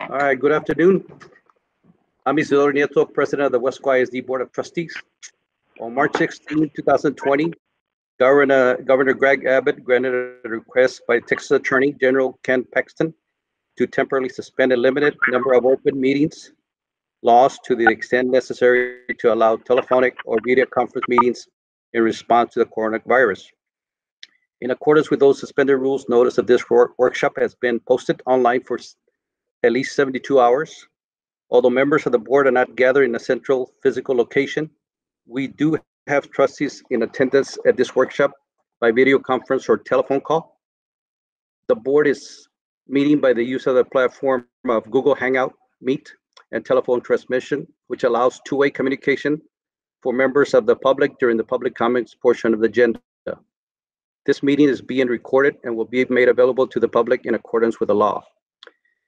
All right, good afternoon. I'm Isidoro Nieto, President of the Weslaco ISD Board of Trustees. On March 16, 2020, Governor Greg Abbott granted a request by Texas Attorney General Ken Paxton to temporarily suspend a limited number of open meetings laws to the extent necessary to allow telephonic or video conference meetings in response to the coronavirus. In accordance with those suspended rules, notice of this workshop has been posted online for at least 72 hours. Although members of the board are not gathered in a central physical location, we do have trustees in attendance at this workshop by video conference or telephone call. The board is meeting by the use of the platform of Google Hangout, Meet, and telephone transmission, which allows two-way communication for members of the public during the public comments portion of the agenda. This meeting is being recorded and will be made available to the public in accordance with the law.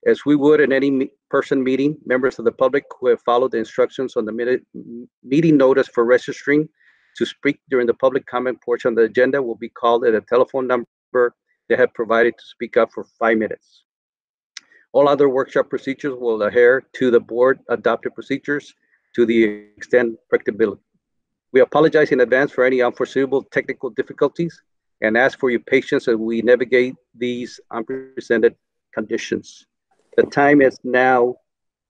As we would in any person meeting, members of the public who have followed the instructions on the meeting notice for registering to speak during the public comment portion of the agenda will be called at a telephone number they have provided to speak up for 5 minutes. All other workshop procedures will adhere to the board adopted procedures to the extent practicability. We apologize in advance for any unforeseeable technical difficulties and ask for your patience as we navigate these unprecedented conditions. The time is now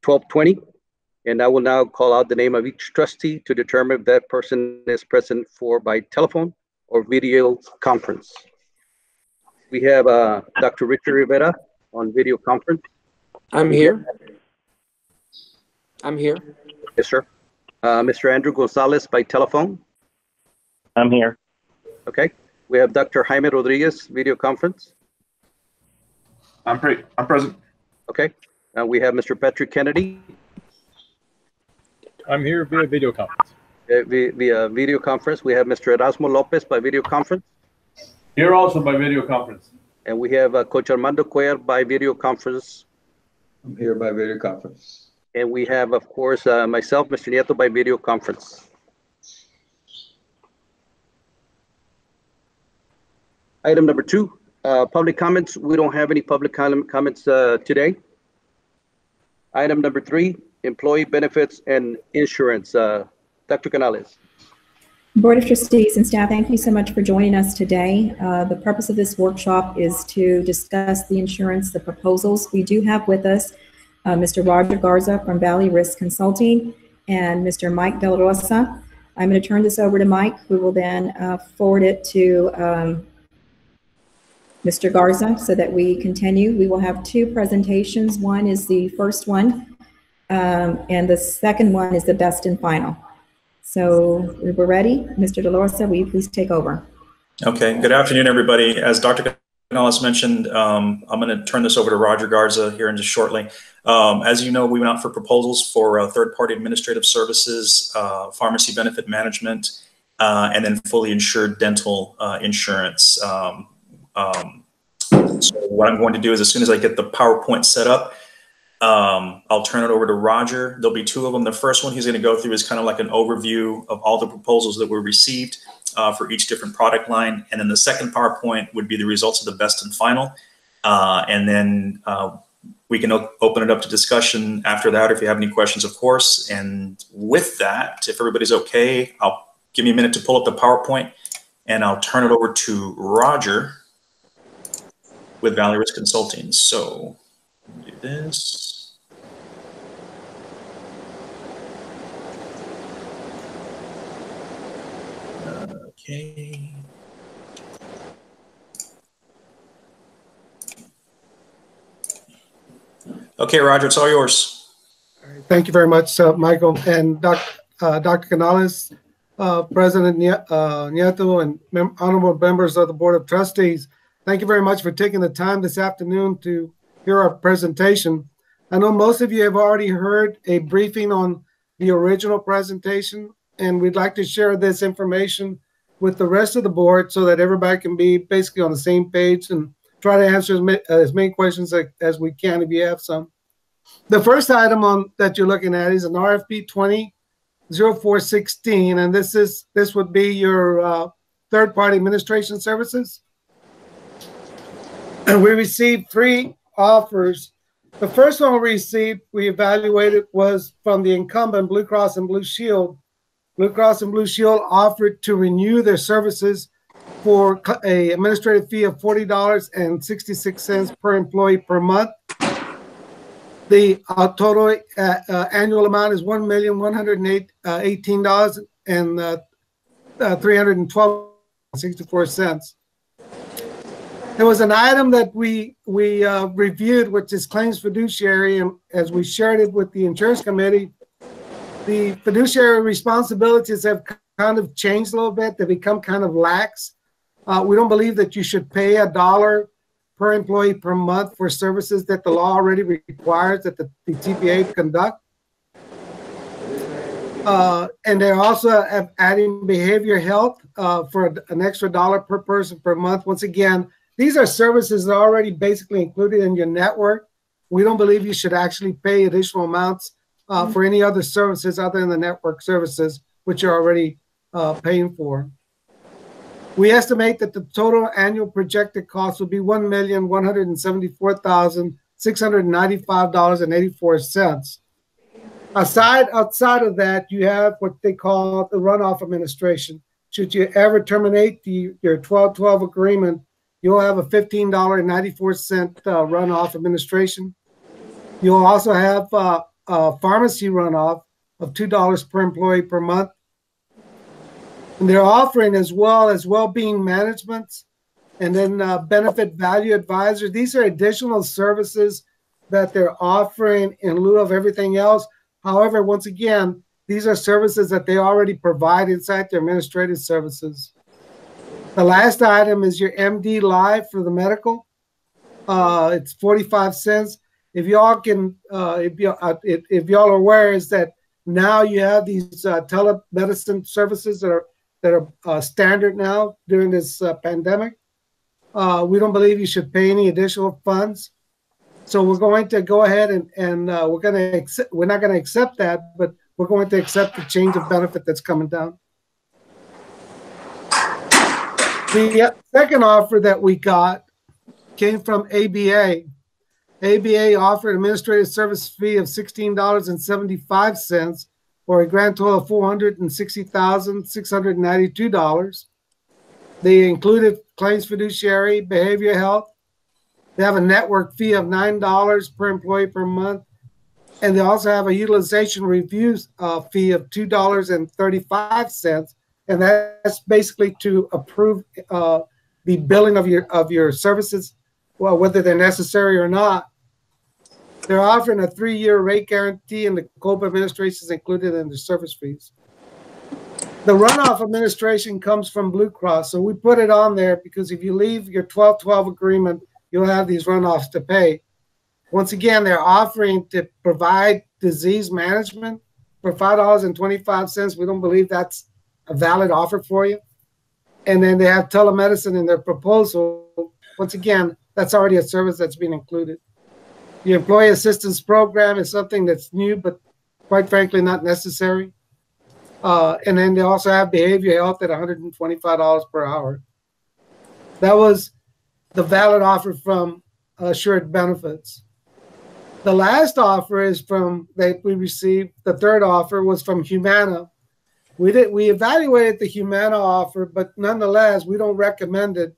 12:20, and I will now call out the name of each trustee to determine if that person is present by telephone or video conference. We have Dr. Richard Rivera on video conference. I'm here. Yes, sir. Mr. Andrew Gonzalez by telephone. I'm here. Okay. We have Dr. Jaime Rodriguez, video conference. I'm present. Okay. We have Mr. Patrick Kennedy. I'm here via video conference. Via video conference. We have Mr. Erasmo Lopez by video conference. Here also by video conference. And we have Coach Armando Cuellar by video conference. I'm here by video conference. And we have, of course, myself, Mr. Nieto, by video conference. Item number 2, public comments. We don't have any public comments today. Item number 3, employee benefits and insurance. Dr. Canales. Board of Trustees and staff, thank you so much for joining us today. The purpose of this workshop is to discuss the insurance, the proposals. We do have with us Mr. Roger Garza from Valley Risk Consulting and Mr. Mike Del Rosa. I'm going to turn this over to Mike, who will then forward it to Mr. Garza so that we continue. We will have 2 presentations. One is the first one, and the second one is the best and final. So we're ready. Mr. De La Rosa, will you please take over? Okay, good afternoon, everybody. As Dr. Canales mentioned, I'm going to turn this over to Roger Garza here in just shortly. As you know, we went out for proposals for third-party administrative services, pharmacy benefit management, and then fully insured dental insurance. So what I'm going to do is as soon as I get the PowerPoint set up, I'll turn it over to Roger. There'll be 2 of them. The first one he's going to go through is kind of like an overview of all the proposals that were received for each different product line. And then the second PowerPoint would be the results of the best and final. And then we can open it up to discussion after that, or if you have any questions, of course. And with that, if everybody's okay, I'll give me a minute to pull up the PowerPoint, and I'll turn it over to Roger with Valley Risk Consulting. So do this. Okay. Okay, Roger, it's all yours. All right, thank you very much, Michael and Dr. Canales, President Nieto, and honorable members of the Board of Trustees. Thank you very much for taking the time this afternoon to hear our presentation. I know most of you have already heard a briefing on the original presentation, and we'd like to share this information with the rest of the board so that everybody can be basically on the same page and try to answer as many questions as we can if you have some. The first item that you're looking at is an RFP 20-0416, and this would be your third-party administration services. And we received 3 offers The first one we evaluated was from the incumbent Blue Cross and Blue Shield. Blue Cross and Blue Shield offered to renew their services for a administrative fee of $40.66 per employee per month. The total annual amount is $1,118,312.64. There was an item that we reviewed, which is claims fiduciary, and as we shared it with the insurance committee, the fiduciary responsibilities have kind of changed a little bit. They become kind of lax. We don't believe that you should pay $1 per employee per month for services that the law already requires that the TPA conduct. And they're also adding behavior health for an extra $1 per person per month. Once again, these are services that are already basically included in your network. We don't believe you should actually pay additional amounts for any other services other than the network services, which you're already paying for. We estimate that the total annual projected cost will be $1,174,695.84. Outside of that, you have what they call the runoff administration. Should you ever terminate your 12-12 agreement, you'll have a $15.94 runoff administration. You'll also have a pharmacy runoff of $2 per employee per month. And they're offering as well as well-being management and then benefit value advisor. These are additional services that they're offering in lieu of everything else. However, once again, these are services that they already provide inside their administrative services. The last item is your MD Live for the medical. It's 45 cents. If y'all can, if y'all are aware, is that now you have these telemedicine services that are standard now during this pandemic. We don't believe you should pay any additional funds. So we're going to go ahead and we're not going to accept that, but we're going to accept the change of benefit that's coming down. The second offer that we got came from ABA. ABA offered administrative service fee of $16.75 or a grand total of $460,692. They included claims fiduciary, behavior health. They have a network fee of $9 per employee per month. And they also have a utilization review fee of $2.35. And that's basically to approve the billing of your services, well, whether they're necessary or not. They're offering a 3-year rate guarantee, and the COBRA administration is included in the service fees. The runoff administration comes from Blue Cross, so we put it on there because if you leave your 12-12 agreement, you'll have these runoffs to pay. Once again, they're offering to provide disease management for $5.25. We don't believe that's a valid offer for you. And then they have telemedicine in their proposal. Once again, that's already a service that's been included. The employee assistance program is something that's new, but quite frankly, not necessary. And then they also have behavior health at $125 per hour. That was the valid offer from Assured Benefits. The last offer is that we received. The third offer was from Humana. We evaluated the Humana offer, but nonetheless, we don't recommend it.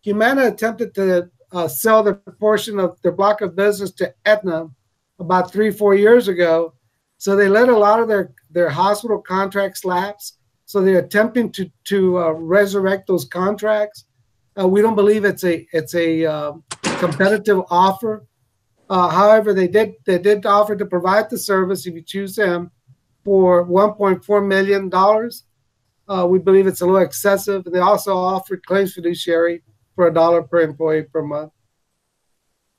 Humana attempted to sell their portion of their block of business to Aetna about 3-4 years ago. So they let a lot of their hospital contracts lapse. So they're attempting to resurrect those contracts. We don't believe it's a competitive offer. However, they did offer to provide the service if you choose them for $1.4 million. We believe it's a little excessive. They also offered claims fiduciary for $1 per employee per month.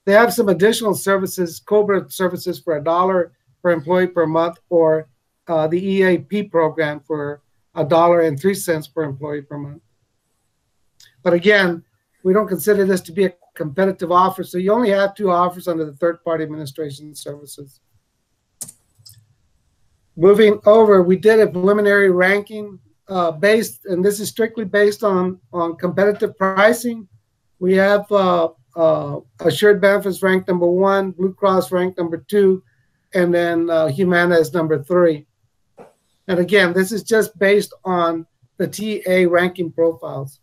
They have some additional services, COBRA services for $1 per employee per month, or the EAP program for $1.03 per employee per month. But again, we don't consider this to be a competitive offer, so you only have 2 offers under the third-party administration services. Moving over, we did a preliminary ranking and this is strictly based on competitive pricing. We have Assured Benefits ranked number 1, Blue Cross ranked number 2, and then Humana is number 3. And again, this is just based on the TA ranking profiles.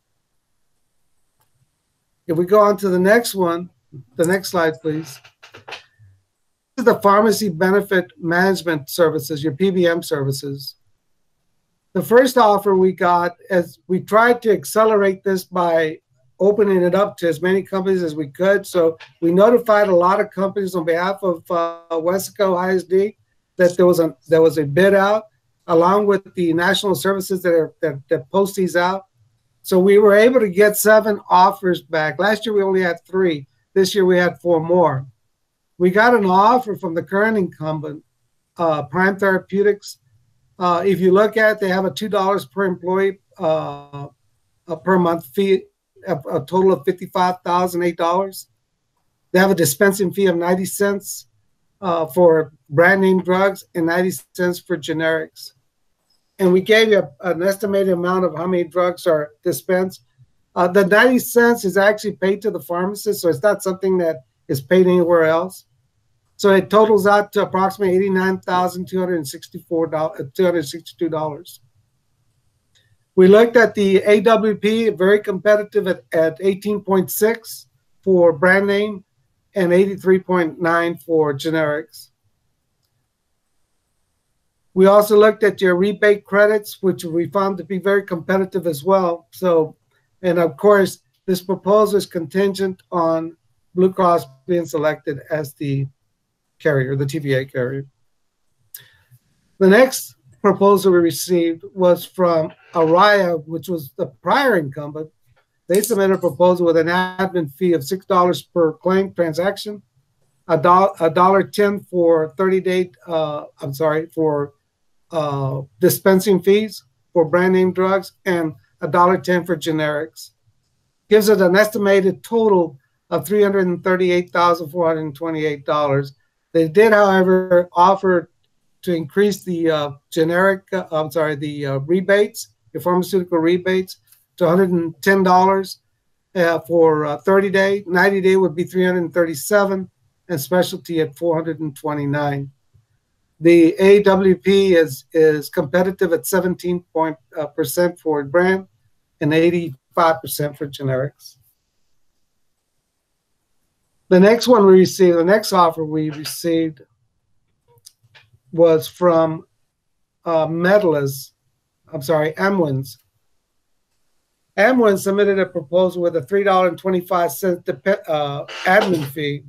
If we go on to the next one, the next slide, please. This is the Pharmacy Benefit Management Services, your PBM services. The first offer we got, as we tried to accelerate this by opening it up to as many companies as we could. So we notified a lot of companies on behalf of Weslaco ISD that there was a bid out, along with the national services that post these out. So we were able to get 7 offers back. Last year we only had 3. This year we had 4 more. We got an offer from the current incumbent, Prime Therapeutics. If you look at it, they have a $2 per employee per month fee, a total of $55,008. They have a dispensing fee of 90 cents for brand name drugs and 90 cents for generics. And we gave you an estimated amount of how many drugs are dispensed. The 90 cents is actually paid to the pharmacist, so it's not something that is paid anywhere else. So it totals out to approximately $89,262. We looked at the AWP, very competitive at 18.6 for brand name and 83.9 for generics. We also looked at your rebate credits, which we found to be very competitive as well. So, and of course, this proposal is contingent on Blue Cross being selected as the carrier, the TVA carrier. The next proposal we received was from Araya, which was the prior incumbent. They submitted a proposal with an admin fee of $6 per claim transaction, $1.10 for 30-day, for dispensing fees for brand name drugs, and $1.10 for generics. Gives it an estimated total of $338,428. They did, however, offer to increase the rebates, the pharmaceutical rebates, to $110 for 30-day. 90-day would be $337, and specialty at $429. The AWP is competitive at 17% for brand and 85% for generics. The next one we received, the next offer we received was from Amwins. Amwins submitted a proposal with a $3.25 admin fee.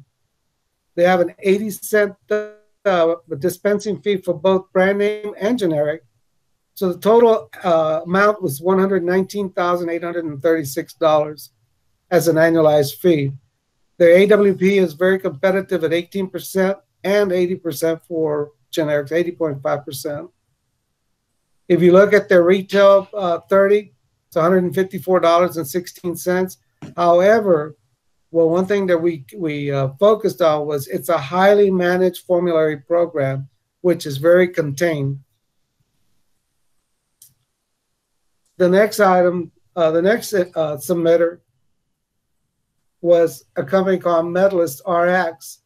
They have an 80-cent dispensing fee for both brand name and generic. So the total amount was $119,836 as an annualized fee. Their AWP is very competitive at 18% and 80% for generics, 80.5%. If you look at their retail 30, it's $154.16. However, well, one thing that we focused on was it's a highly managed formulary program, which is very contained. The next item, the next submitter was a company called Medalist RX.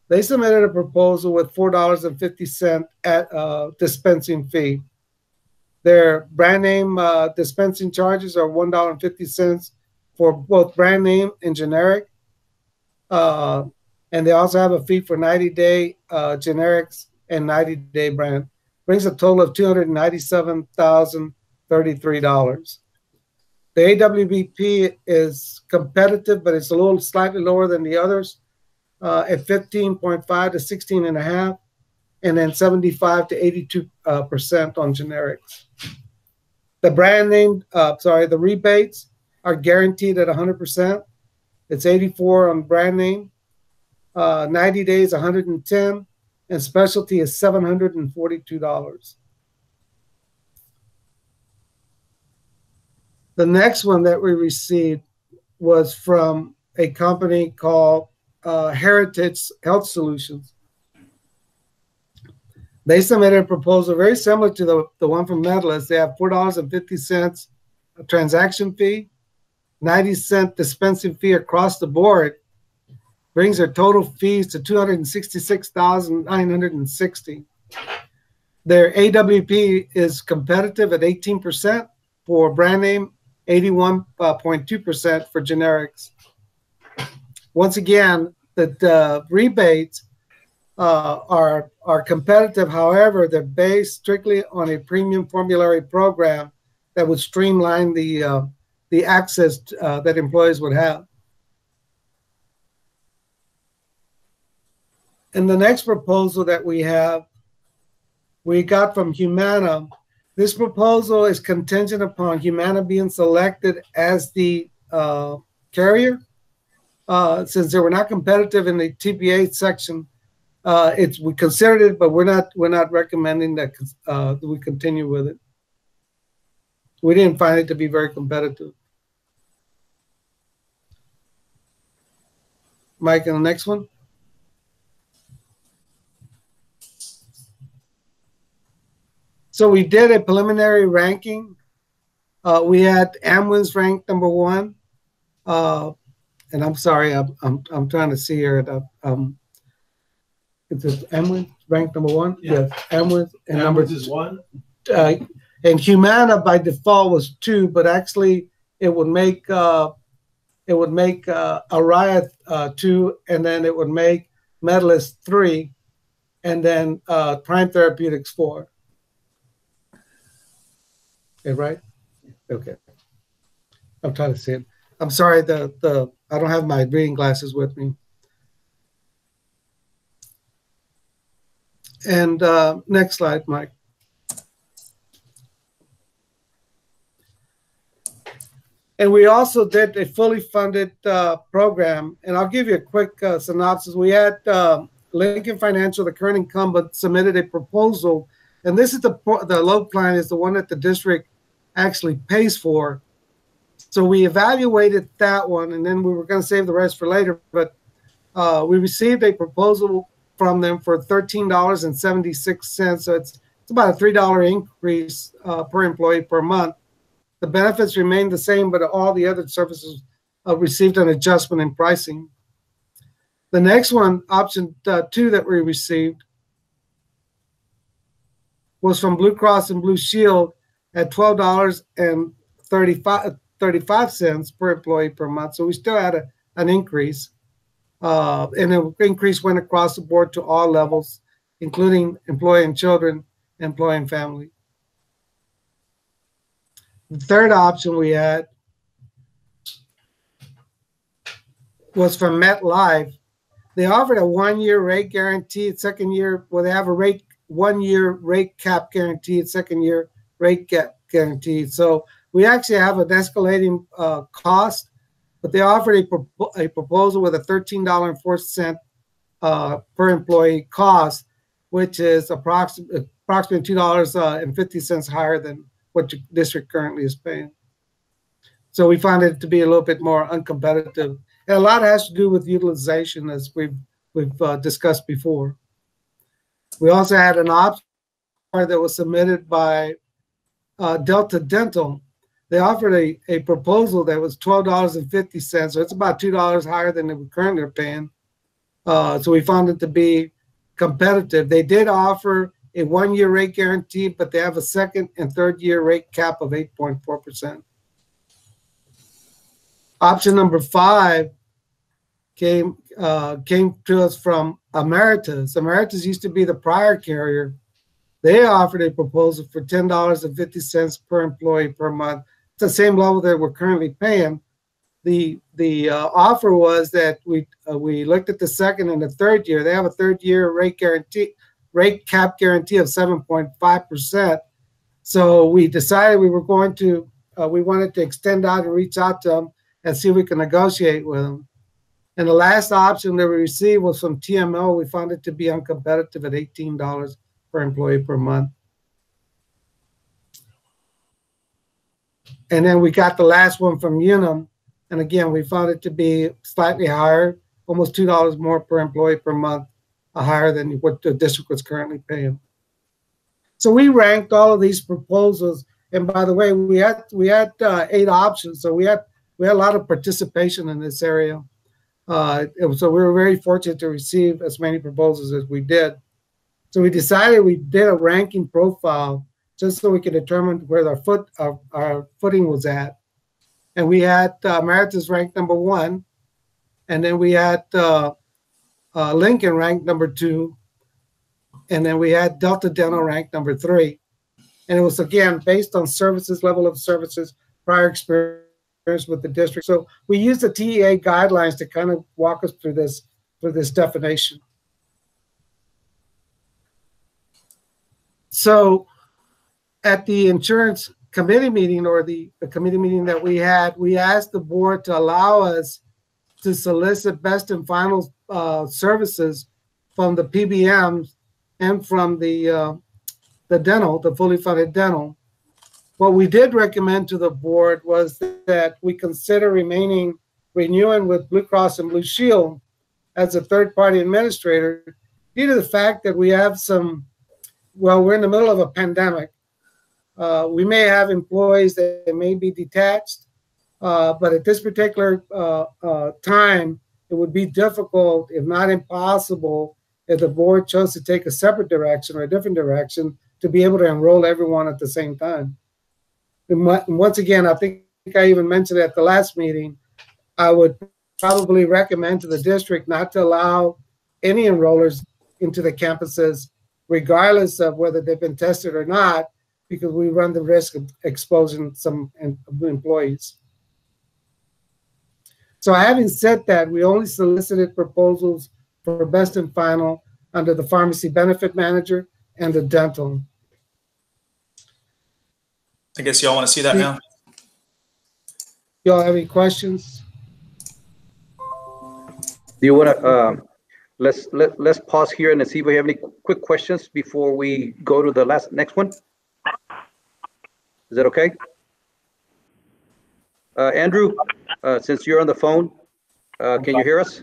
They submitted a proposal with $4.50 at dispensing fee. Their brand name dispensing charges are $1.50 for both brand name and generic. And they also have a fee for 90-day generics and 90-day brand. Brings a total of $297,033. The AWBP is competitive, but it's a little slightly lower than the others at 15.5 to 16.5, and then 75 to 82% on generics. The brand name, the rebates are guaranteed at 100%. It's 84 on brand name, 90 days, 110, and specialty is $742. The next one that we received was from a company called Heritage Health Solutions. They submitted a proposal very similar to the one from Medalist. They have $4.50 a transaction fee, 90-cent dispensing fee across the board, brings their total fees to $266,960. Their AWP is competitive at 18% for brand name, 81.2% for generics. Once again, the rebates are competitive. However, they're based strictly on a premium formulary program that would streamline the access that employees would have. And the next proposal that we got from Humana. This proposal is contingent upon Humana being selected as the carrier. Since they were not competitive in the TPA section, we considered it, but we're not recommending that we continue with it. We didn't find it to be very competitive. Mike, on the next one. So we did a preliminary ranking. We had Amwins ranked number 1. And I'm sorry, I'm trying to see here. Is it Amwins ranked number 1? Yeah. Yes, Amwins and number is 1. And Humana by default was 2, but actually it would make Araya 2, and then it would make Medalist 3, and then Prime Therapeutics 4. Okay, right? Okay. I'm trying to see it. I'm sorry, I don't have my reading glasses with me. And next slide, Mike. And we also did a fully funded program. And I'll give you a quick synopsis. We had Lincoln Financial, the current incumbent, submitted a proposal. And this is the low plan is the one that the district actually pays for. So we evaluated that one, and then we were going to save the rest for later. But we received a proposal from them for $13.76. So it's about a $3 increase per employee per month. The benefits remain the same, but all the other services received an adjustment in pricing. The next one, option 2 that we received, was from Blue Cross and Blue Shield at $12.35 per employee per month. So we still had an increase. And the increase went across the board to all levels, including employee and children, employee and family. The third option we had was from MetLife. They offered a 1-year rate guaranteed, second year, well, they have a 1-year rate cap guaranteed, second year rate cap guaranteed. So we actually have an escalating cost, but they offered a proposal with a $13.04 per employee cost, which is approximately $2.50 higher than what your district currently is paying. So we found it to be a little bit more uncompetitive. And a lot has to do with utilization, as we've discussed before. We also had an option that was submitted by Delta Dental. They offered a proposal that was $12.50, so it's about $2 higher than we currently are paying. So we found it to be competitive. They did offer a 1-year rate guarantee, but they have a second and third year rate cap of 8.4%. Option number 5 came to us from Emeritus. Emeritus used to be the prior carrier. They offered a proposal for $10.50 per employee per month. It's the same level that we're currently paying. The offer was that we looked at the second and the third year. They have a third year rate cap guarantee of 7.5%. So we decided we wanted to extend out and reach out to them and see if we can negotiate with them. And the last option that we received was from TMO. We found it to be uncompetitive at $18 per employee per month. And then we got the last one from Unum. And again, we found it to be slightly higher, almost $2 more per employee per month, higher than what the district was currently paying. So we ranked all of these proposals. And by the way, we had 8 options. So we had a lot of participation in this area. So we were very fortunate to receive as many proposals as we did. So we decided we did a ranking profile just so we could determine where our footing was at. And we had Emeritus ranked number 1, and then we had Lincoln ranked number 2, and then we had Delta Dental ranked number 3. And it was, again, based on services, level of services, prior experience with the district. So we used the TEA guidelines to kind of walk us through this definition. So at the insurance committee meeting, or the committee meeting that we had, we asked the board to allow us to solicit best and final services from the PBMs and from the dental, the fully funded dental. What we did recommend to the board was that we consider renewing with Blue Cross and Blue Shield as a third-party administrator, due to the fact that we have we're in the middle of a pandemic. We may have employees that may be detached, but at this particular time, it would be difficult, if not impossible, if the board chose to take a separate direction or a different direction, to be able to enroll everyone at the same time. And once again, I think I even mentioned at the last meeting, I would probably recommend to the district not to allow any enrollers into the campuses, regardless of whether they've been tested or not, because we run the risk of exposing some employees. So having said that, we only solicited proposals for best and final under the pharmacy benefit manager and the dental. I guess y'all want to see that now? Y'all have any questions? Do you want to, let's pause here and see if we have any quick questions before we go to the next one. Is that okay? Andrew, since you're on the phone, can you hear us?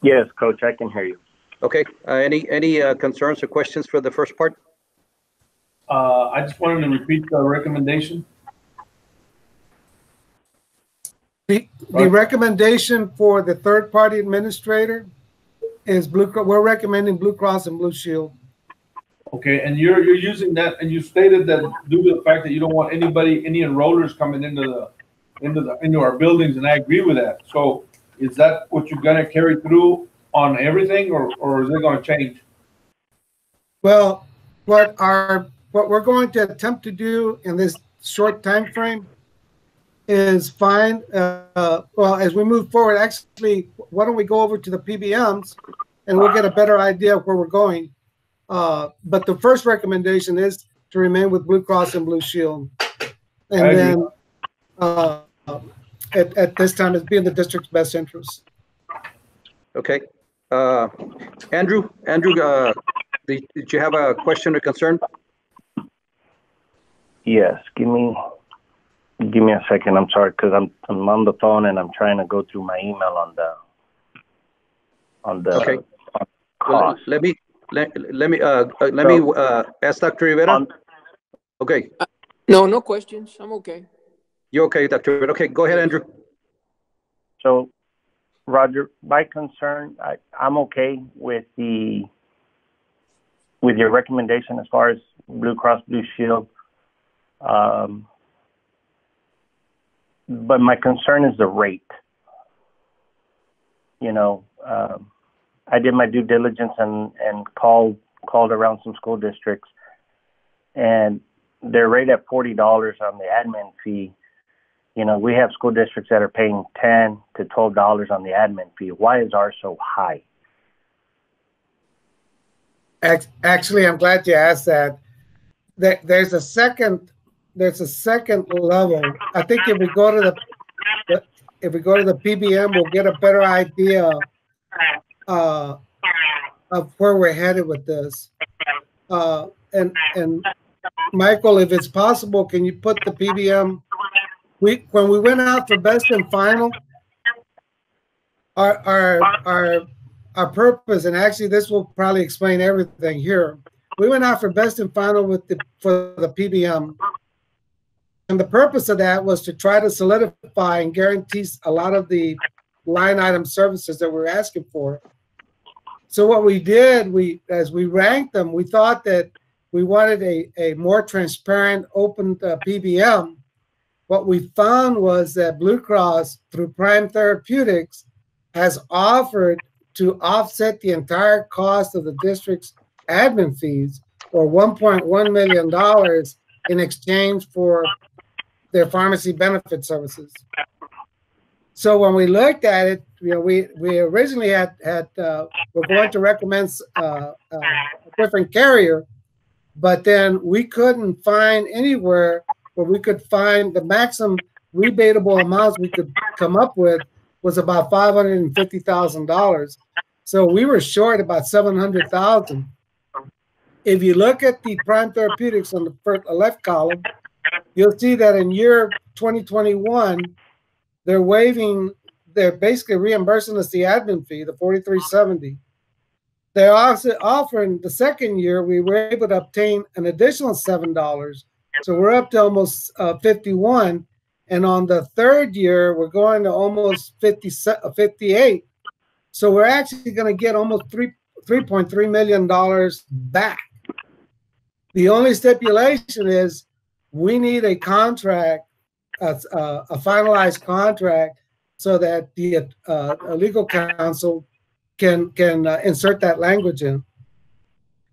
Yes, Coach, I can hear you. Okay. Any concerns or questions for the first part? I just wanted to repeat the recommendation. The recommendation for the third-party administrator is we're recommending Blue Cross and Blue Shield. Okay, and you're using that, and you stated that due to the fact that you don't want any enrollers coming into our buildings, and I agree with that. So is that what you're gonna carry through on everything, or is it gonna change? Well, what we're going to attempt to do in this short time frame is find, well, as we move forward, actually, why don't we go over to the PBMs and we'll get a better idea of where we're going. But the first recommendation is to remain with Blue Cross and Blue Shield. And then at this time, it's be in the district's best interest. Okay. Andrew, did you have a question or concern? Yes, give me a second. I'm sorry, because I'm on the phone and I'm trying to go through my email on the okay. cost. Well, let me ask Dr. Rivera. Okay. No questions. I'm okay. You're okay, Dr. Rivera. Okay, go ahead, Andrew. So, Roger, my concern, I'm okay with your recommendation as far as Blue Cross Blue Shield. But my concern is the rate. You know, I did my due diligence and called around some school districts, and they're right at $40 on the admin fee. You know, we have school districts that are paying $10 to $12 on the admin fee. Why is ours so high? Actually, I'm glad you asked that. There's a second level. I think if we go to the PBM, we'll get a better idea of where we're headed with this. And Michael, if it's possible, can you put the PBM? When we went out for best and final, our purpose, and actually this will probably explain everything here. We went out for best and final for the PBM. And the purpose of that was to try to solidify and guarantee a lot of the line item services that we're asking for. So what we did, as we ranked them, we thought that we wanted a more transparent, open PBM. What we found was that Blue Cross, through Prime Therapeutics, has offered to offset the entire cost of the district's admin fees, or $1.1 million, in exchange for their pharmacy benefit services. So when we looked at it, we originally were going to recommend a different carrier, but then we couldn't find anywhere where we could find the maximum rebatable amounts we could come up with was about $550,000. So we were short about $700,000. If you look at the Prime Therapeutics on the left column, you'll see that in year 2021, they're basically reimbursing us the admin fee, the $43.70. They're also offering the second year, we were able to obtain an additional $7. So we're up to almost 51. And on the third year, we're going to almost 58. So we're actually going to get almost $3.3 million back. The only stipulation is we need a contract, a finalized contract, so that the legal counsel can insert that language in.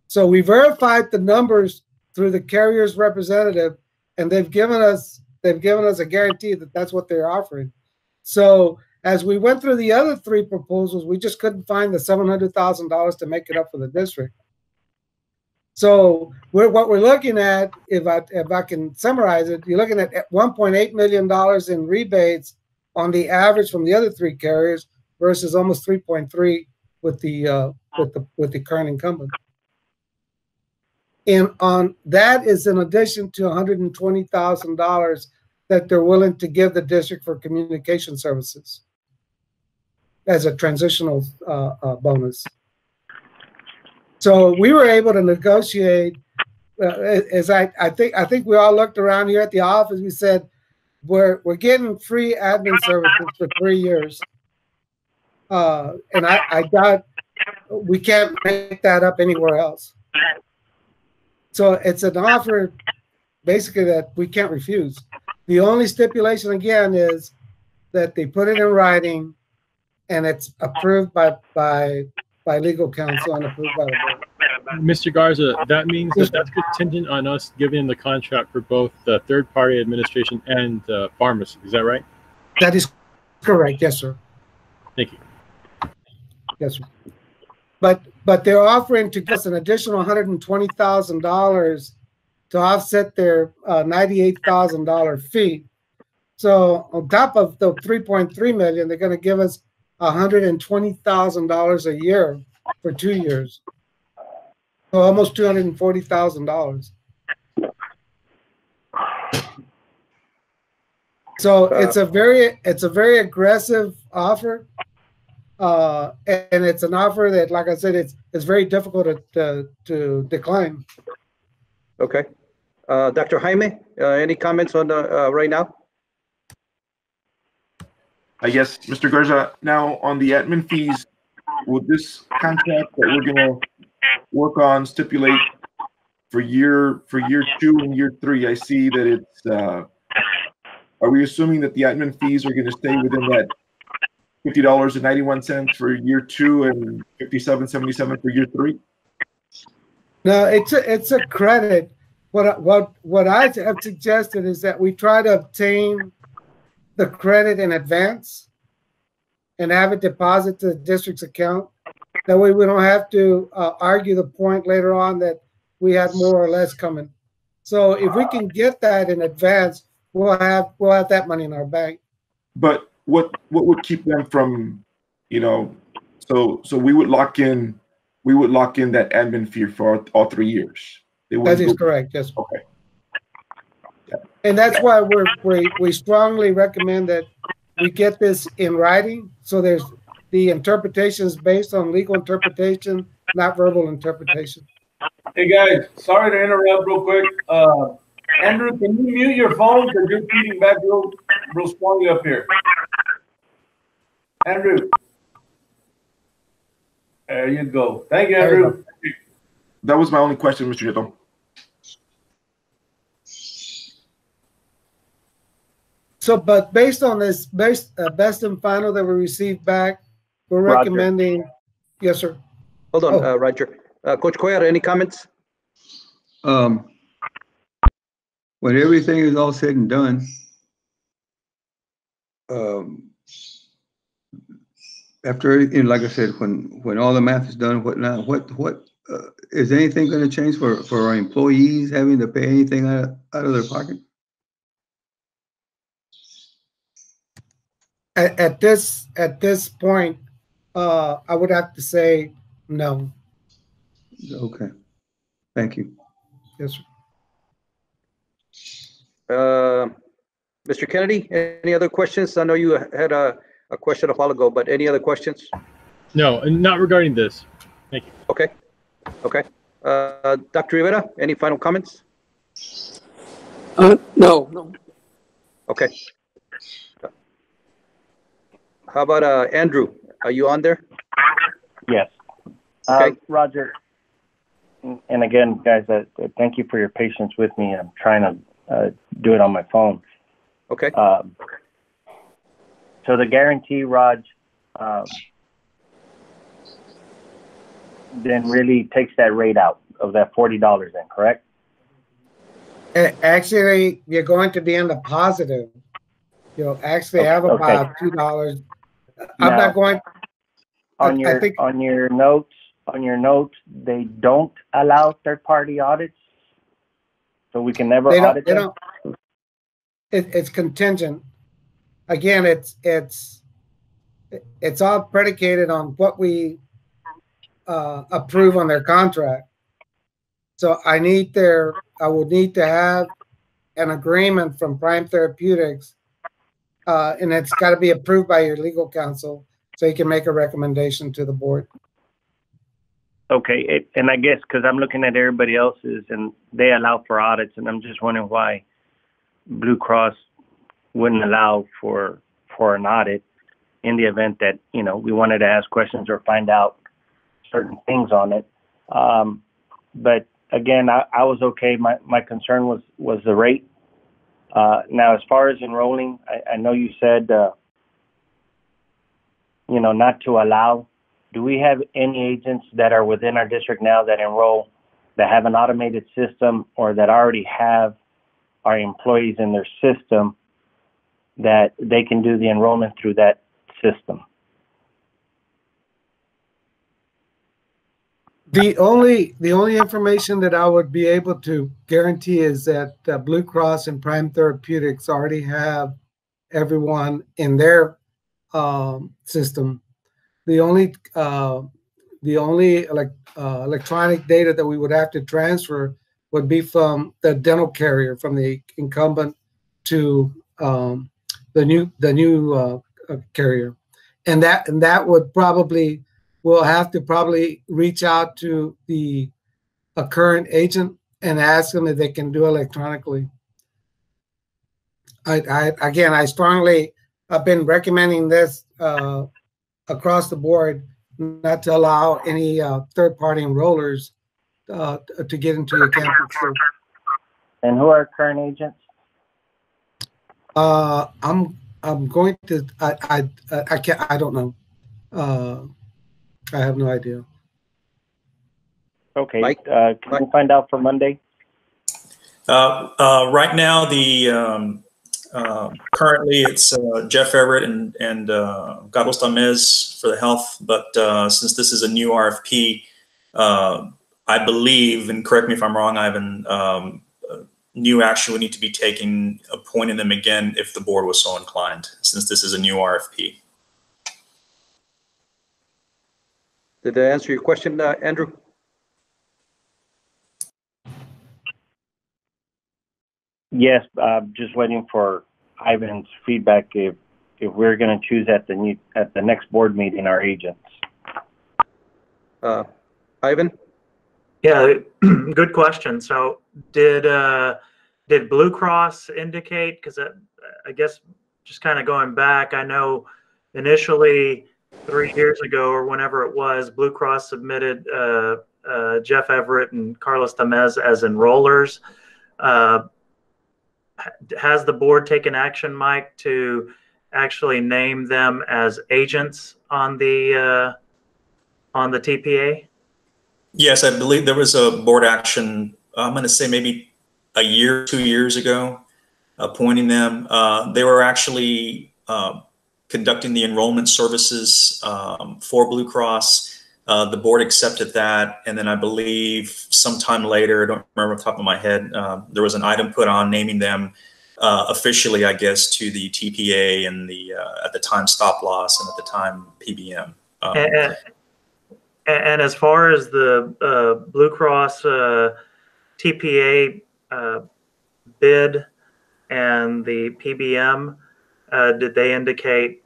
So we verified the numbers through the carrier's representative, and they've given us a guarantee that that's what they're offering. So as we went through the other three proposals, we just couldn't find the $700,000 to make it up for the district. So what we're looking at, if I can summarize it, you're looking at $1.8 million in rebates on the average from the other three carriers versus almost 3.3 with the current incumbent. And on that is in addition to $120,000 that they're willing to give the district for communication services as a transitional bonus. So we were able to negotiate. As I think we all looked around here at the office. We said we're getting free admin services for 3 years, and I doubt we can't make that up anywhere else. So it's an offer basically that we can't refuse. The only stipulation again is that they put it in writing and it's approved by legal counsel and approved by the board. Mr. Garza, that means that that's contingent on us giving the contract for both the third-party administration and the pharmacy. Is that right? That is correct. Yes, sir. Thank you. Yes, sir. But they're offering to give us an additional $120,000 to offset their $98,000 fee. So on top of the $3.3 million, they're going to give us $120,000 a year for 2 years. So almost $240,000. So it's a very aggressive offer. And it's an offer that, like I said, it's very difficult to decline. Okay. Dr. Jaime, any comments on right now? Yes, Mr. Garza. Now, on the admin fees, would this contract that we're going to work on stipulate for year 2 and year 3? I see that it's. Are we assuming that the admin fees are going to stay within that $50.91 for year 2 and $57.77 for year 3? No, it's a credit. What I have suggested is that we try to obtain the credit in advance and have it deposited to the district's account. That way we don't have to argue the point later on that we had more or less coming. So if we can get that in advance, we'll have that money in our bank. But what would keep them from, so we would lock in that admin fee for all 3 years. That is correct. Yes. Okay. Yeah. And that's why we strongly recommend that we get this in writing. So there's the interpretations based on legal interpretation, not verbal interpretation. Hey guys, sorry to interrupt real quick. Andrew, can you mute your phone because you're feeding back real strongly up here? Andrew. There you go. Thank you, There you Andrew. That was my only question, Mr. Nieto. So, but based on this best and final that we received back, we're Roger. recommending. Yes, sir. Hold on, Oh. Roger. Coach Cuellar, any comments? When everything is all said and done, after everything, like I said, when all the math is done, what is anything going to change for our employees having to pay anything out of their pocket? At this point, I would have to say no. Okay, thank you. Yes, sir. Mr. Kennedy, any other questions? I know you had a question a while ago, but any other questions? No, and not regarding this. Thank you. Okay. Okay. Dr. Rivera, any final comments? No. Okay. How about Andrew? Are you on there? Yes. Okay. Roger, and again, guys, thank you for your patience with me. I'm trying to do it on my phone. Okay. So the guarantee, Raj, then really takes that rate out of that $40 then, correct? Actually, you're going to be in the positive. You'll actually have about $2. I'm not going. On your notes, they don't allow third-party audits, so we can never audit them. It's contingent. Again, it's all predicated on what we approve on their contract. So I would need to have an agreement from Prime Therapeutics, and it's got to be approved by your legal counsel so you can make a recommendation to the board. Okay, and I guess because I'm looking at everybody else's and they allow for audits, and I'm just wondering why Blue Cross wouldn't allow for an audit in the event that, we wanted to ask questions or find out certain things on it. But again, I was okay. My concern was the rate. Now, as far as enrolling, I know you said, not to allow. Do we have any agents that are within our district now that enroll that have an automated system or that already have our employees in their system that they can do the enrollment through that system? The only information that I would be able to guarantee is that Blue Cross and Prime Therapeutics already have everyone in their system. The only electronic data that we would have to transfer would be from the dental carrier, from the incumbent to the new carrier, and that would probably. We'll have to probably reach out to a current agent and ask them if they can do electronically. Again, I've been recommending this across the board, not to allow any third-party enrollers to get into your campus. And who are current agents? I'm going to. I can't. I don't know. I have no idea. Okay. Mike? Can we find out for Monday? Right now, currently it's Jeff Everett and Carlos Tamez for the health. But since this is a new RFP, I believe, and correct me if I'm wrong, Ivan, new action would need to be taken, appointing them again if the board was so inclined, since this is a new RFP. Did that answer your question, Andrew? Yes, just waiting for Ivan's feedback if we're going to choose at the next board meeting our agents. Ivan? Yeah, good question. So did Blue Cross indicate? Because I guess just kind of going back, I know initially 3 years ago or whenever it was, Blue Cross submitted Jeff Everett and Carlos Tamez as enrollers. Has the board taken action, Mike, to actually name them as agents on the TPA? Yes, I believe there was a board action, I'm going to say maybe a year, 2 years ago, appointing them. They were actually conducting the enrollment services for Blue Cross. The board accepted that, and then I believe sometime later, I don't remember off the top of my head, there was an item put on naming them officially, I guess, to the TPA and the at the time stop loss and at the time PBM. And as far as the Blue Cross TPA bid and the PBM, did they indicate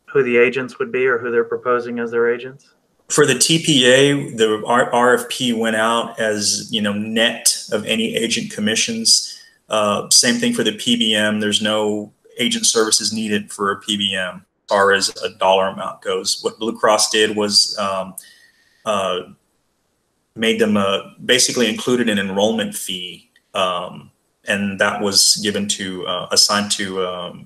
who the agents would be or who they're proposing as their agents? For the TPA, the RFP went out as, you know, net of any agent commissions. Same thing for the PBM. There's no agent services needed for a PBM as far as a dollar amount goes. What Blue Cross did was made them basically included an enrollment fee, and that was given to assigned to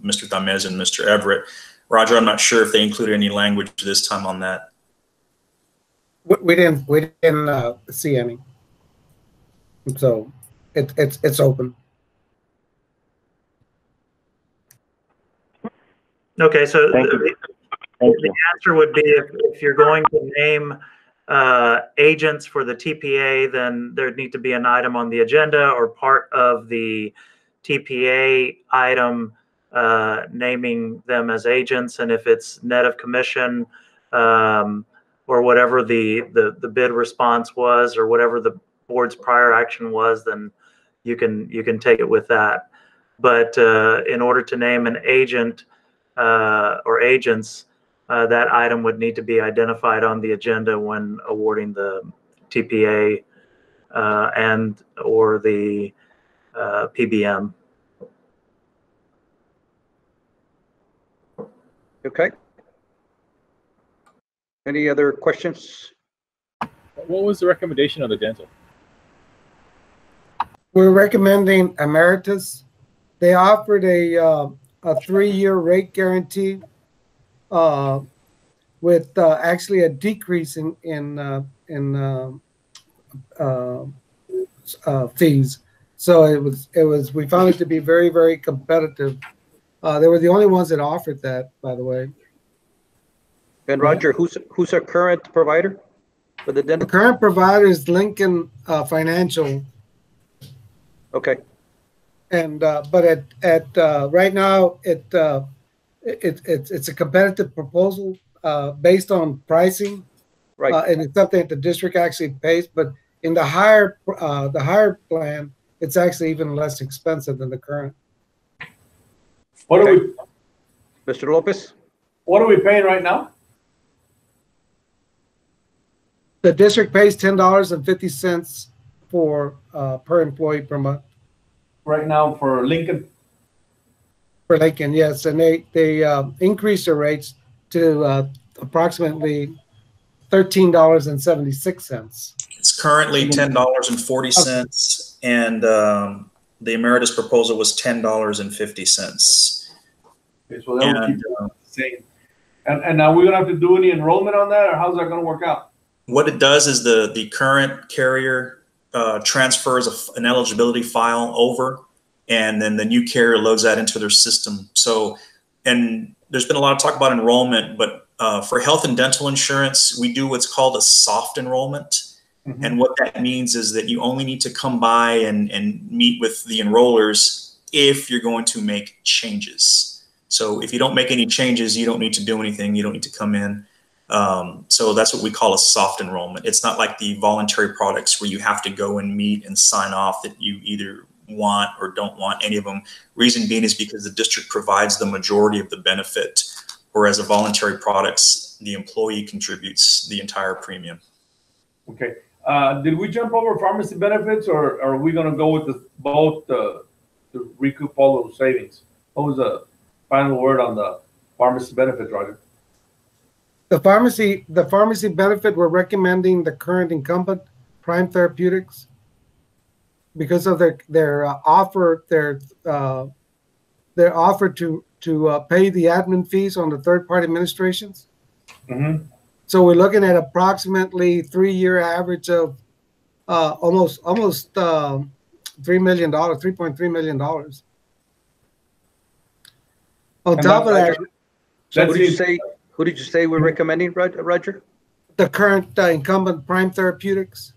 Mr. Tamez and Mr. Everett. Roger, I'm not sure if they included any language this time on that. We didn't see any, so it's open. Okay, so Thank you. the answer would be if you're going to name agents for the TPA, then there'd need to be an item on the agenda or part of the TPA item naming them as agents. And if it's net of commission or whatever the bid response was or whatever the board's prior action was, then you can take it with that. But in order to name an agent or agents, that item would need to be identified on the agenda when awarding the TPA and or the PBM. Okay. Any other questions? What was the recommendation on the dental? We're recommending Emeritus. They offered a 3-year rate guarantee with actually a decrease in fees. So it was we found it to be very, very competitive. They were the only ones that offered that, by the way. And Roger, who's our current provider for the dental? The current provider is Lincoln Financial. Okay. And but at right now it's a competitive proposal based on pricing, right? And it's something that the district actually pays. But in the higher plan, it's actually even less expensive than the current. What are we, Mr. Lopez? what are we paying right now? The district pays $10.50 for per employee per month. Right now for Lincoln? For Lincoln, yes, and they increased their rates to approximately $13.76. It's currently $10.40, and the Emeritus proposal was $10.50. Okay, so that would keep it the same. And now we're gonna have to do any enrollment on that, or how's that gonna work out? What it does is the current carrier transfers an eligibility file over, and then the new carrier loads that into their system. So, and there's been a lot of talk about enrollment, but for health and dental insurance, we do what's called a soft enrollment. Mm-hmm. And what that means is that you only need to come by and meet with the enrollers if you're going to make changes. So if you don't make any changes, you don't need to do anything. You don't need to come in. So that's what we call a soft enrollment. It's not like the voluntary products where you have to go and meet and sign off that you either want or don't want any of them. Reason being is because the district provides the majority of the benefit, whereas a voluntary products, the employee contributes the entire premium. Okay. Did we jump over pharmacy benefits, or are we going to go with both to recoup all those savings? What was the final word on the pharmacy benefits, Roger? The pharmacy benefit, we're recommending the current incumbent, Prime Therapeutics, because of their offer to pay the admin fees on the third-party administrations. Mm-hmm. So we're looking at approximately 3-year average of almost $3 million, $3.3 million. On top of that, who did you say we're recommending, Roger? The current incumbent, Prime Therapeutics.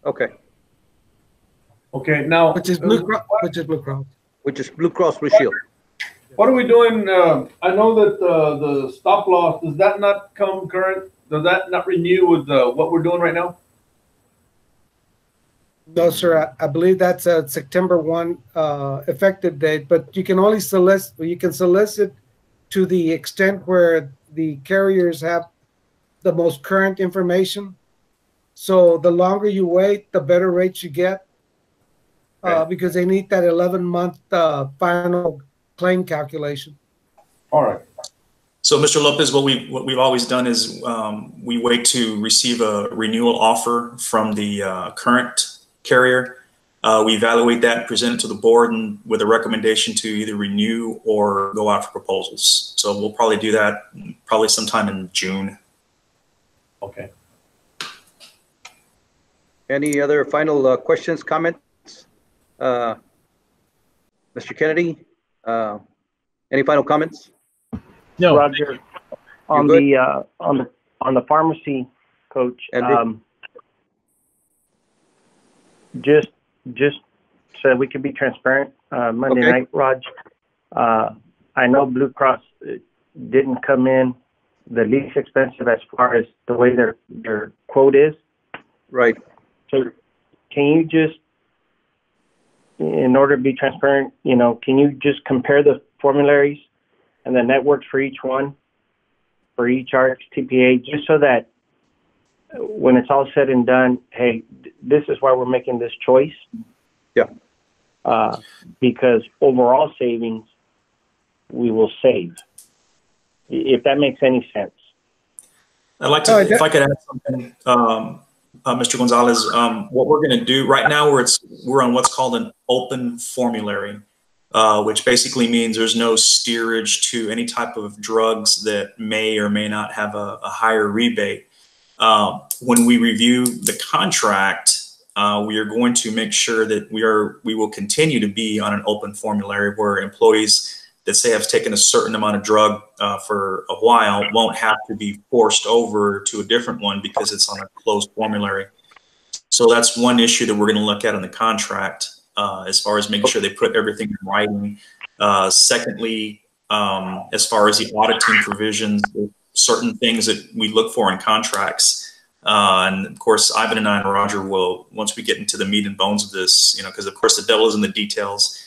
Okay. Okay, now which is Blue Cross. Which is Blue Cross Blue Shield. What are we doing? I know that the stop loss, does that not come current? Does that not renew with what we're doing right now? No, sir. I believe that's a September 1 effective date, but you can only solicit. You can solicit to the extent where the carriers have the most current information. So the longer you wait, the better rates you get, because they need that 11-month final claim calculation. All right. So, Mr. Lopez, what we've always done is we wait to receive a renewal offer from the current carrier. We evaluate that, present it to the board, and with a recommendation to either renew or go out for proposals. So we'll probably do that probably sometime in June. Okay. Any other final questions, comments? Mr. Kennedy, any final comments? No. Roger, on the pharmacy, Coach, just so we can be transparent, Monday night, Raj, I know Blue Cross didn't come in the least expensive as far as the way their quote is. Right. So can you just, in order to be transparent, can you just compare the formularies and the networks for each one, for each RxTPA, just so that when it's all said and done, hey, this is why we're making this choice. Yeah. Because overall savings, we will save, if that makes any sense. I'd like to, if I could add something, Mr. Gonzalez, what we're going to do right now, we're on what's called an open formulary, which basically means there's no steerage to any type of drugs that may or may not have a higher rebate. When we review the contract, we are going to make sure that we will continue to be on an open formulary where employees that say have taken a certain amount of drug for a while won't have to be forced over to a different one because it's on a closed formulary. So that's one issue that we're going to look at in the contract, as far as making sure they put everything in writing. Secondly, as far as the auditing provisions, certain things that we look for in contracts. And of course, Ivan and I and Roger will, once we get into the meat and bones of this, because of course the devil is in the details.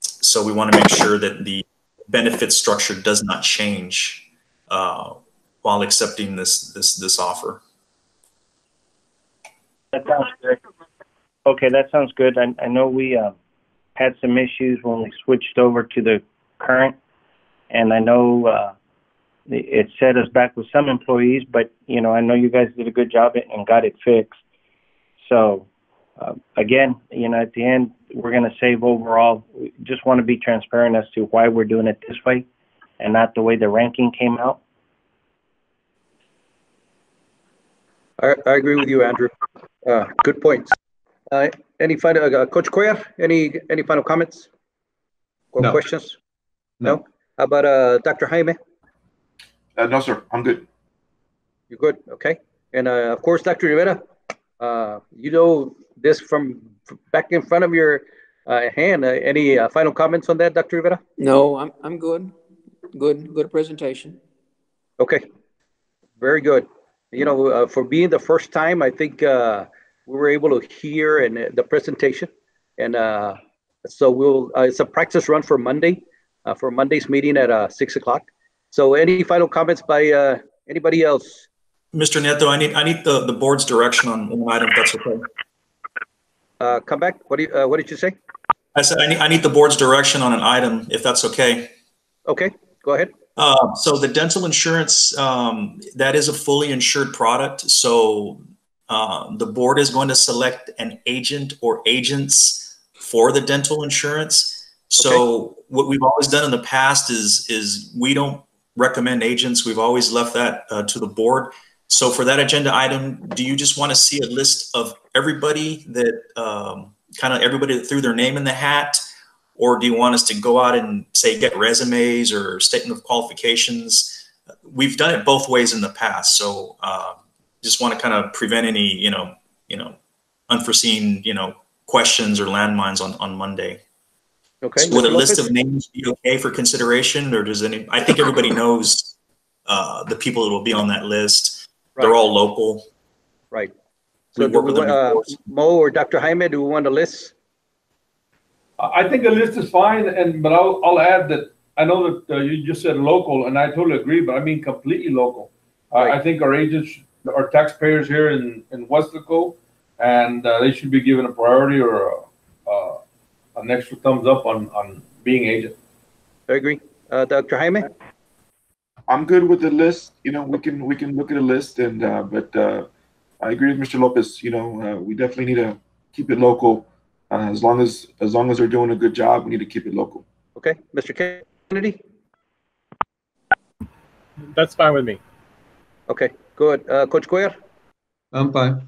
So we want to make sure that the benefit structure does not change while accepting this offer. That sounds good. Okay, that sounds good. I know we had some issues when we switched over to the current, and I know it set us back with some employees, but I know you guys did a good job and got it fixed. So again, at the end, we're going to save overall. We just want to be transparent as to why we're doing it this way and not the way the ranking came out. I agree with you, Andrew. Good points. Any final, Coach Cuellar, any final comments or questions? No. How about Dr. Jaime? No, sir. I'm good. You're good. Okay. And of course, Dr. Rivera, this from back in front of your hand. Any final comments on that, Dr. Rivera? No, I'm good. Good presentation. Okay. Very good. For being the first time, I think we were able to hear the presentation. And so it's a practice run for Monday, for Monday's meeting at 6 o'clock. So any final comments by anybody else? Mr. Nieto, I need the board's direction on one item, if that's okay. Come back. What did you say? I said I need the board's direction on an item, if that's okay. Okay, Go ahead. So the dental insurance, that is a fully insured product. So the board is going to select an agent or agents for the dental insurance. So what we've always done in the past is we don't recommend agents. We've always left that to the board. So for that agenda item, do you just want to see a list of everybody that kind of everybody that threw their name in the hat? Or do you want us to go out and say, get resumes or statement of qualifications? We've done it both ways in the past. So just want to kind of prevent any, unforeseen, questions or landmines on Monday. Okay. So would a list of names be okay for consideration, or does I think everybody knows the people that will be on that list. Right. They're all local. Right. So do we, Mo or Dr. Jaime, do we want a list? I think a list is fine, but I'll add that I know that you just said local, and I totally agree, but I mean completely local. Right. I think our agents are taxpayers here in Weslaco, and they should be given a priority or an extra thumbs up on being agent. I agree. Dr. Jaime? I'm good with the list. We can look at a list, and but I agree with Mr. Lopez. We definitely need to keep it local. As long as they're doing a good job, we need to keep it local. Okay, Mr. Kennedy. That's fine with me. Okay, good. Coach Cuellar? I'm fine.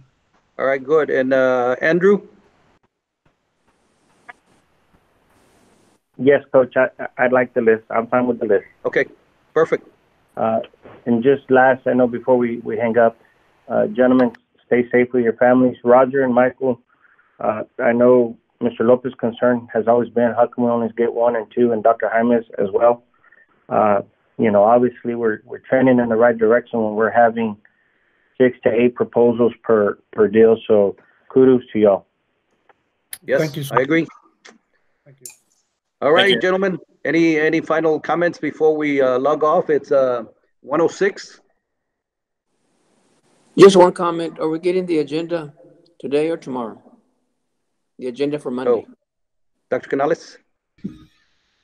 All right, good. And Andrew? Yes, Coach. I'd like the list. I'm fine with the list. Okay, perfect. And just last, I know before we hang up, gentlemen, stay safe with your families. Roger and Michael. I know Mr. Lopez's concern has always been how come we only get 1 and 2, and Dr. Jaime's as well. Obviously we're trending in the right direction when we're having 6 to 8 proposals per deal. So kudos to y'all. Yes, thank you, sir. I agree. Thank you. All right, gentlemen. Any final comments before we log off? It's 1:06. Just one comment. Are we getting the agenda today or tomorrow? The agenda for Monday. Oh. Dr. Canales?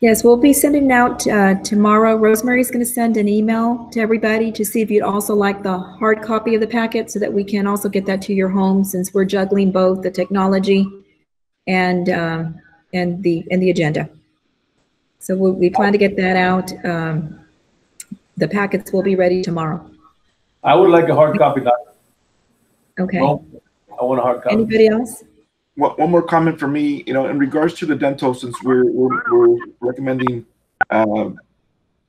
Yes, we'll be sending out tomorrow. Rosemary's going to send an email to everybody to see if you'd also like the hard copy of the packet so that we can also get that to your home, since we're juggling both the technology and the agenda. So we plan to get that out. The packets will be ready tomorrow. I would like a hard copy, Doctor. Okay. Well, I want a hard copy. Anybody else? One more comment for me, in regards to the dental, since we're recommending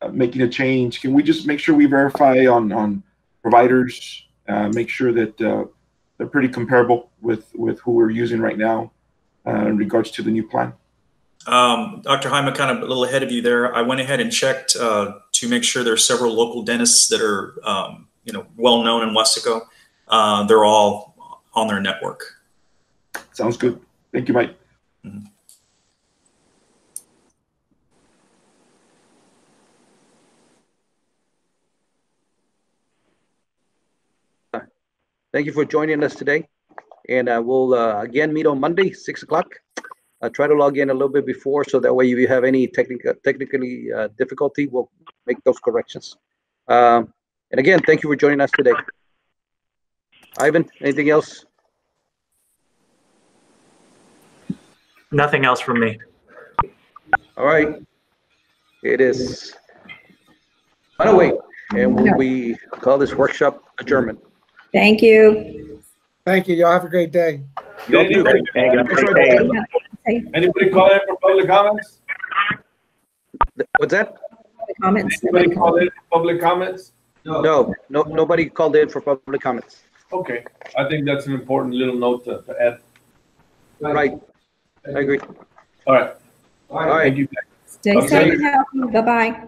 making a change, can we just make sure we verify on providers, make sure that they're pretty comparable with who we're using right now in regards to the new plan? Dr. Jaime, kind of a little ahead of you there. I went ahead and checked to make sure there are several local dentists that are well known in Weslaco. They're all on their network. Sounds good. Thank you, Mike. Mm-hmm. Thank you for joining us today. And we'll again meet on Monday, 6 o'clock. Try to log in a little bit before, so that way if you have any technically difficulty, we'll make those corrections. And again, thank you for joining us today. Ivan, anything else? Nothing else from me. All right. It is 1:08, and we call this workshop adjournment. Thank you. Thank you. Y'all have a great day. Anybody call in for public comments? What's that? Comments. Anybody call in for public comments? No, nobody called in for public comments. Okay, I think that's an important little note to add. Right, I agree. All right. All right. Thank you. Stay safe and healthy. Bye-bye.